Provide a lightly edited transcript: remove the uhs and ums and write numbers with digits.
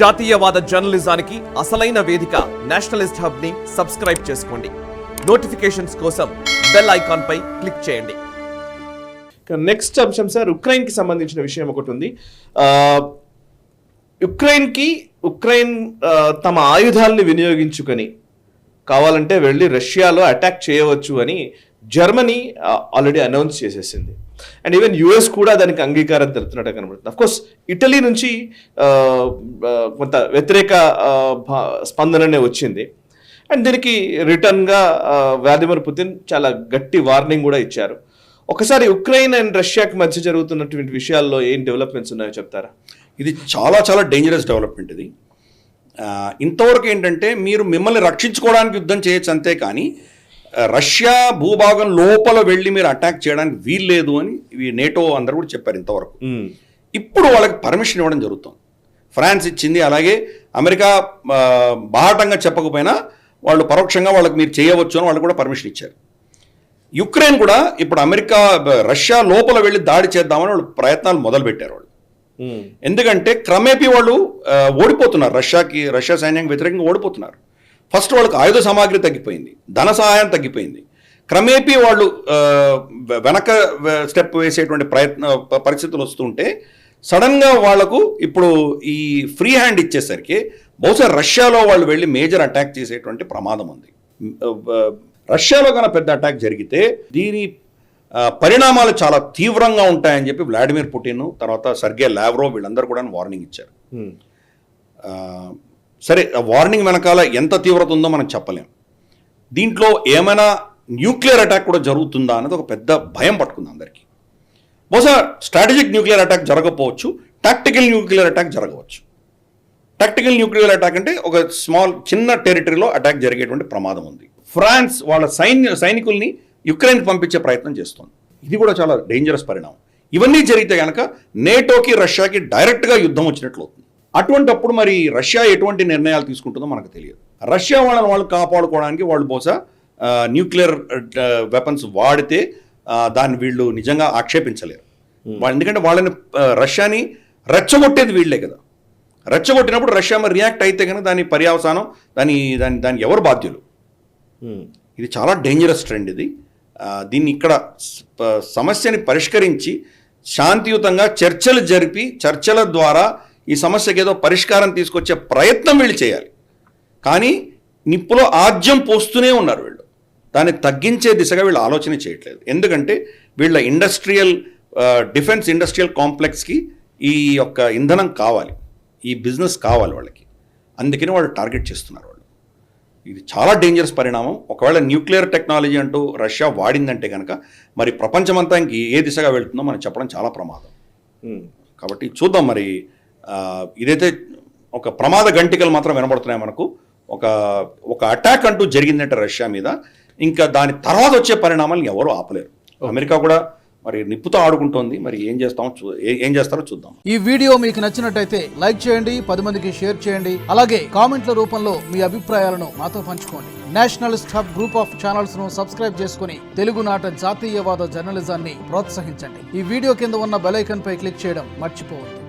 జాతీయవాద జర్నలిజానికి అసలైన వేదిక నేషనలిస్ట్ హబ్ ని సబ్స్క్రైబ్ చేసుకోండి. నోటిఫికేషన్స్ కోసం బెల్ ఐకాన్ పై క్లిక్ చేయండి. నెక్స్ట్ అంశం సార్, ఉక్రెయిన్ కి సంబంధించిన విషయం ఒకటి ఉంది. ఉక్రెయిన్ తమ ఆయుధాలని వినియోగించుకొని కావాలంటే వెళ్ళి రష్యాలో అటాక్ చేయవచ్చు అని జర్మనీ ఆల్రెడీ అనౌన్స్ చేసేసింది. అండ్ ఈవెన్ యుఎస్ కూడా దానికి అంగీకారం తెలుపుతున్నట్టు కనబడుతుంది. అఫ్కోర్స్ ఇటలీ నుంచి కొంత వ్యతిరేక స్పందననే వచ్చింది. అండ్ దీనికి రిటర్న్గా వ్లాదిమిర్ పుతిన్ చాలా గట్టి వార్నింగ్ కూడా ఇచ్చారు. ఒకసారి ఉక్రెయిన్ అండ్ రష్యాకి మధ్య జరుగుతున్నటువంటి విషయాల్లో ఏం డెవలప్మెంట్స్ ఉన్నాయో చెప్తారా? ఇది చాలా చాలా డేంజరస్ డెవలప్మెంట్. ఇది ఇంతవరకు ఏంటంటే మీరు మిమ్మల్ని రక్షించుకోవడానికి యుద్ధం చేయొచ్చు అంతే, కానీ రష్యా భూభాగం లోపల వెళ్ళి మీరు అటాక్ చేయడానికి వీల్లేదు అని నేటో అందరూ కూడా చెప్పారు ఇంతవరకు. ఇప్పుడు వాళ్ళకి పర్మిషన్ ఇవ్వడం జరుగుతుంది. ఫ్రాన్స్ ఇచ్చింది, అలాగే అమెరికా బాహటంగా చెప్పకపోయినా వాళ్ళు పరోక్షంగా వాళ్ళకి మీరు చేయవచ్చు అని వాళ్ళు కూడా పర్మిషన్ ఇచ్చారు. యుక్రెయిన్ కూడా ఇప్పుడు రష్యా లోపల వెళ్ళి దాడి చేద్దామని వాళ్ళు ప్రయత్నాలు మొదలుపెట్టారు వాళ్ళు. ఎందుకంటే క్రమేపీ వాళ్ళు ఓడిపోతున్నారు, రష్యా సైన్యానికి వ్యతిరేకంగా ఓడిపోతున్నారు. ఫస్ట్ వాళ్ళకి ఆయుధ సామాగ్రి తగ్గిపోయింది, ధన సహాయం తగ్గిపోయింది. క్రమేపీ వాళ్ళు వెనక స్టెప్ వేసేటువంటి పరిస్థితులు వస్తుంటే సడన్గా వాళ్లకు ఇప్పుడు ఈ ఫ్రీ హ్యాండ్ ఇచ్చేసరికి బహుశా రష్యాలో వాళ్ళు వెళ్ళి మేజర్ అటాక్ చేసేటువంటి ప్రమాదం ఉంది. రష్యాలో కన్నా పెద్ద అటాక్ జరిగితే దీని పరిణామాలు చాలా తీవ్రంగా ఉంటాయని చెప్పి వ్లాడిమిర్ పుటిన్, తర్వాత సర్గే లావ్రోవ్ వీళ్ళందరూ కూడా వార్నింగ్ ఇచ్చారు. సరే, వార్నింగ్ వెనకాల ఎంత తీవ్రత ఉందో మనం చెప్పలేం. దీంట్లో ఏమైనా న్యూక్లియర్ అటాక్ కూడా జరుగుతుందా అనేది ఒక పెద్ద భయం పట్టుకుంది అందరికీ. బహుశా స్ట్రాటజిక్ న్యూక్లియర్ అటాక్ జరగకపోవచ్చు, టాక్టికల్ న్యూక్లియర్ అటాక్ జరగవచ్చు. టాక్టికల్ న్యూక్లియర్ అటాక్ అంటే ఒక చిన్న టెరిటరీలో అటాక్ జరిగేటువంటి ప్రమాదం ఉంది. ఫ్రాన్స్ వాళ్ళ సైనికుల్ని యుక్రెయిన్కి పంపించే ప్రయత్నం చేస్తుంది. ఇది కూడా చాలా డేంజరస్ పరిణామం. ఇవన్నీ జరిగితే కనుక నేటోకి రష్యాకి డైరెక్ట్గా యుద్ధం వచ్చినట్లు అవుతుంది. అటువంటప్పుడు మరి రష్యా ఎటువంటి నిర్ణయాలు తీసుకుంటుందో మనకు తెలియదు. రష్యా వాళ్ళు కాపాడుకోవడానికి వాళ్ళు బహుశా న్యూక్లియర్ వెపన్స్ వాడితే దాన్ని వీళ్ళు నిజంగా ఆక్షేపించలేరు. ఎందుకంటే రష్యాని రెచ్చగొట్టేది వీళ్లే కదా. రెచ్చగొట్టినప్పుడు రష్యా మరి రియాక్ట్ అయితే కనుక దాని పర్యావసానం దానికి ఎవరు బాధ్యులు? ఇది చాలా డేంజరస్ ట్రెండ్. దీన్ని ఇక్కడ సమస్యని పరిష్కరించి శాంతియుతంగా చర్చలు జరిపి చర్చల ద్వారా ఈ సమస్యకి ఏదో పరిష్కారం తీసుకొచ్చే ప్రయత్నం వీళ్ళు చేయాలి. కానీ నిప్పులో ఆజ్యం పోస్తూనే ఉన్నారు వీళ్ళు. దాన్ని తగ్గించే దిశగా వీళ్ళు ఆలోచన చేయట్లేదు. ఎందుకంటే వీళ్ళ డిఫెన్స్ ఇండస్ట్రియల్ కాంప్లెక్స్కి ఈ యొక్క ఇంధనం కావాలి, ఈ బిజినెస్ కావాలి వాళ్ళకి. అందుకని వాళ్ళు టార్గెట్ చేస్తున్నారు. ఇది చాలా డేంజరస్ పరిణామం. ఒకవేళ న్యూక్లియర్ టెక్నాలజీ అంటూ రష్యా వాడిందంటే కనుక మరి ప్రపంచమంతా ఇంక ఏ దిశగా వెళ్తుందో మనం చెప్పడం చాలా ప్రమాదం. కాబట్టి చూద్దాం. మరి ఇదైతే ఒక ప్రమాద గంటికలు మాత్రం వినబడుతున్నాయి మనకు. ఒక అటాక్ అంటూ జరిగిందంటే రష్యా మీద, ఇంకా దాని తర్వాత వచ్చే పరిణామాలను ఎవరు ఆపలేరు. అమెరికా కూడా మరి నిప్పుతో ఆడుకుంటోంది. మరి ఏం చేస్తారో చూద్దాం. ఈ వీడియో మీకు నచ్చినట్టయితే లైక్ చేయండి, 10 మందికి షేర్ చేయండి. అలాగే కామెంట్ల రూపంలో మీ అభిప్రాయాలను మాతో పంచుకోండి. Nationalist hub group of channels ను సబ్స్క్రైబ్ చేసుకుని తెలుగునాట జాతీయవాద జర్నలిజాన్ని ప్రోత్సహించండి. ఈ వీడియో కింద ఉన్న బెల్ ఐకాన్ పై క్లిక్ చేయడం మర్చిపోవద్దు.